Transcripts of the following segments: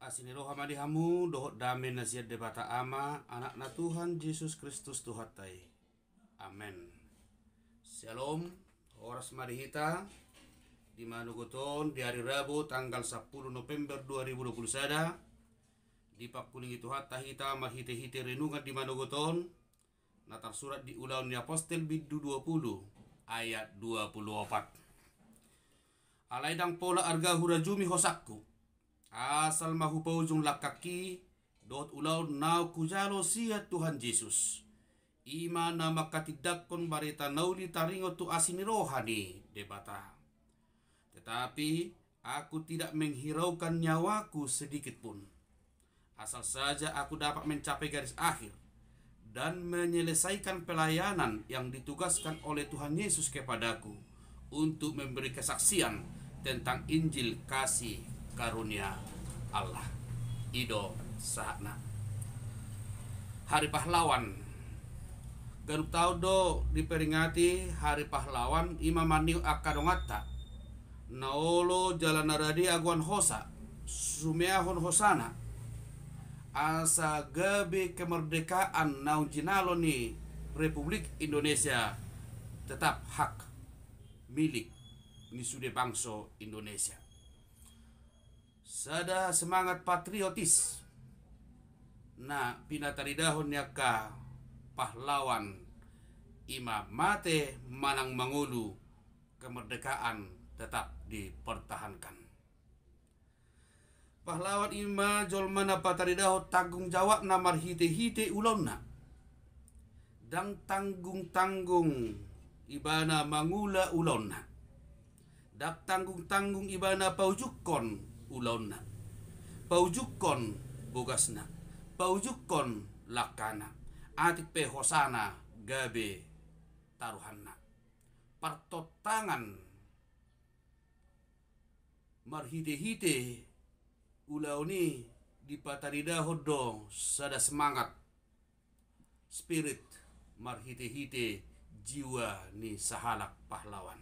Asiniro hamadihamu dohot dame nasihat debata ama anak na Tuhan Yesus Kristus Tuhatai. Amen. Shalom. Horas marihita di Manugoton di hari Rabu tanggal 10 November 2021 di pakuling itu hatta hita mahite-hite renungan di Manugoton natar surat di Ulaun ni Apostel Bidu 20 ayat 24. Alaidang pola arga hurajumi hosakku asal mahu paujung lakaki dot ulau nau kujalo sia Tuhan Yesus ima nama katidakon barita nauli taringo tu asini rohani debata. Tetapi aku tidak menghiraukan nyawaku sedikit pun, asal saja aku dapat mencapai garis akhir dan menyelesaikan pelayanan yang ditugaskan oleh Tuhan Yesus kepadaku untuk memberi kesaksian tentang Injil kasih karunia Allah. Ido sahna Hari Pahlawan garup tau do diperingati Hari Pahlawan Imam Maniu akadongata naolo jalan naradi aguan hosa sumeahon hosana asa gabe kemerdekaan naun jinalo ni Republik Indonesia tetap hak milik ni sude bangso Indonesia. Sada semangat patriotis na pinataridahon niya ka pahlawan ima mate manang mangulu kemerdekaan tetap dipertahankan. Pahlawan ima jolmana pataridaho tanggung jawab na marhite-hite ulonna dan tanggung-tanggung ibana mangula ulonna dak tanggung-tanggung ibana paujukon ulonna paujukon bogasna paujukon lakana atik pe hosana gabe taruhanna partotangan marhite-hite ulauni di patarida hodo sada semangat spirit marhite-hite jiwa ni sahalak pahlawan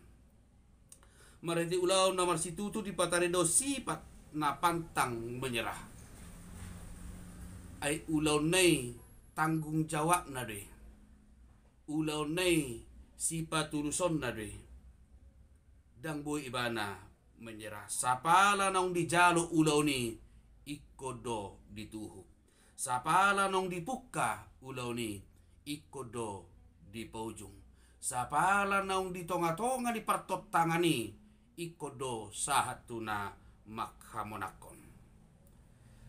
marhite ulau nomor situtu di patarido sifat na pantang menyerah ai ulau nei tanggung jawab na de ulau nei sifat tuluson na de dang boy ibana menyerah sapala nong dijalo ulau ni ikodo dituhuk sapala nong dipuka ulau ni ikodo di paujung sapala nong ditonga-tonga di partot tangani ikodo sahatuna makhamonakon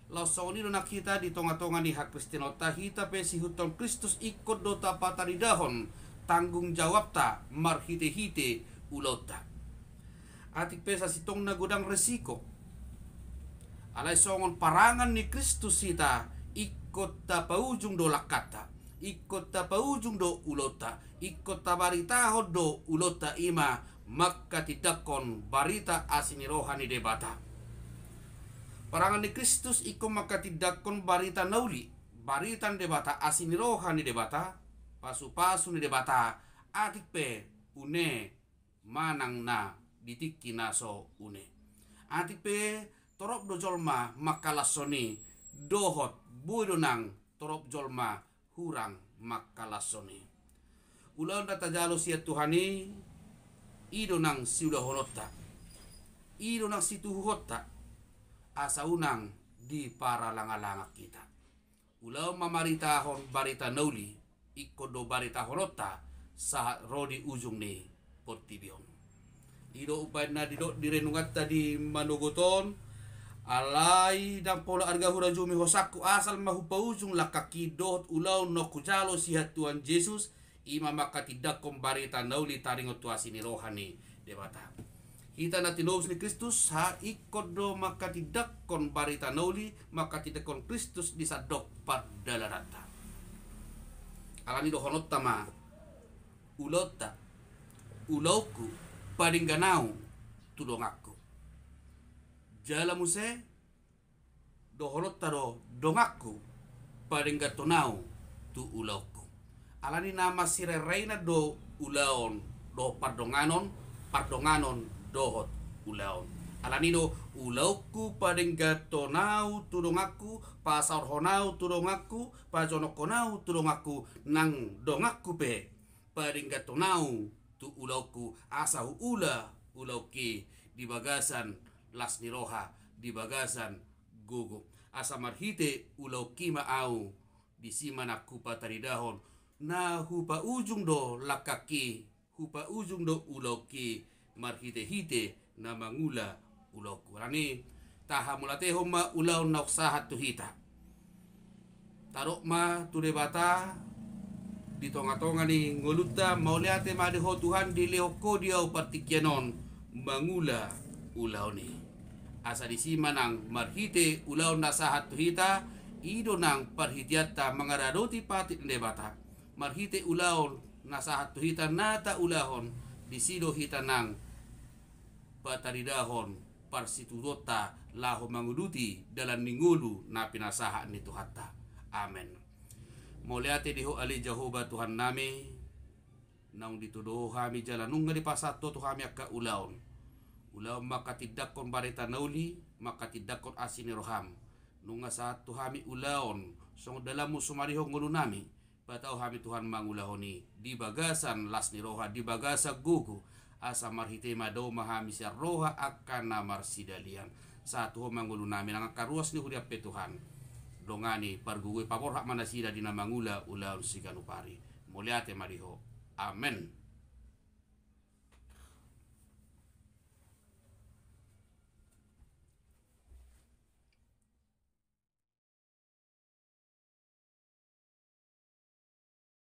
lausoni na kita di tonga-tonga ni hak Kristinota hita pe si huton Kristus ikodo ta pataridahon tanggung jawab ta marhite-hite ulota atik pesa sitong na gudang resiko alai songon parangan ni Kristus hita ikot ta paujung do lakata ikot ta paujung do ulota ikot ta barita do ulota ima maka tidakon barita asini rohani debata parangan ni Kristus iko maka tidakon barita nauli baritan debata asini rohani debata pasu-pasu ni debata atik pe une manang na ditiki naso une atik pe torop do jolma makalasoni dohot budonang torop jolma hurang makalasoni ulang data jalo sia Tuhani ido nang siudah honota ido nang situ hota asa unang di para langa-langa kita ulau mamarita hon barita nauli ikodo barita honota saat rodi ujung ni portibion ido upay na dido direnungat tadi Manugoton alai dan pola arga hurajumi hosaku asal mahu paujung lakaki dot ulau no kujalo sihat Tuhan Yesus ima maka tidak kombarita nauli taringo tuasini rohani debata kita natinous ni Kristus ha ikodo maka tidak kon barita nauli maka tidak kon Kristus disadok padalarata alani do honot tama ulota ulauku padingganau tulong aku jala muse do honot taro dongaku padinggatonau tu ulauku alani nama sire reina do ulaon do pardonganon dohot ulaon Alanino ulauku padengga tonau tudongaku pasar honau tudongaku pajonokonau tudongaku nang dongaku pe padengga tonau tu ulauku asau ulauki di bagasan las niroha di bagasan gugu asa marhite ulauki maau di simana kupa taridahon na hupa ujung do lakaki hupa ujung do ulauki marhite hite na mangula uloku rani taha mulate homa ulau nak sahat tu hita tarok ma tu debata di tonga-tonga ni ngoluta mauliate ma ho Tuhan di leoko dia partikianon mangula ulau ni asa di simanang marhite ulau nasahat tu hita ido nang parhitiata mangaradoti patit debata marhite ulau nasahat tu hita nata ulahon di sido hita nang pataridahon parsitudota laho manguluti dalam ningulu na pinasahan ni Tuhata. Amen. Moliate diho ali Jehovah Tuhan nami naung dituduh kami jalanung di pasato tu kami akka ulaon. Ulaon maka tidak kon barita nauli maka tidak kon asini roham. Nunga satu kami ulaon song dalam musumariho ngulu nami patau kami Tuhan mangulahoni di bagasan las ni roha di bagasa gugu asa marhite mado mahami sia roha akan namar sidalian satu mangulu nami nang karuas ni huriap pe Tuhan dongani parguwe pabor hak manasida di namangula ulaun siganupari muliate mariho amen.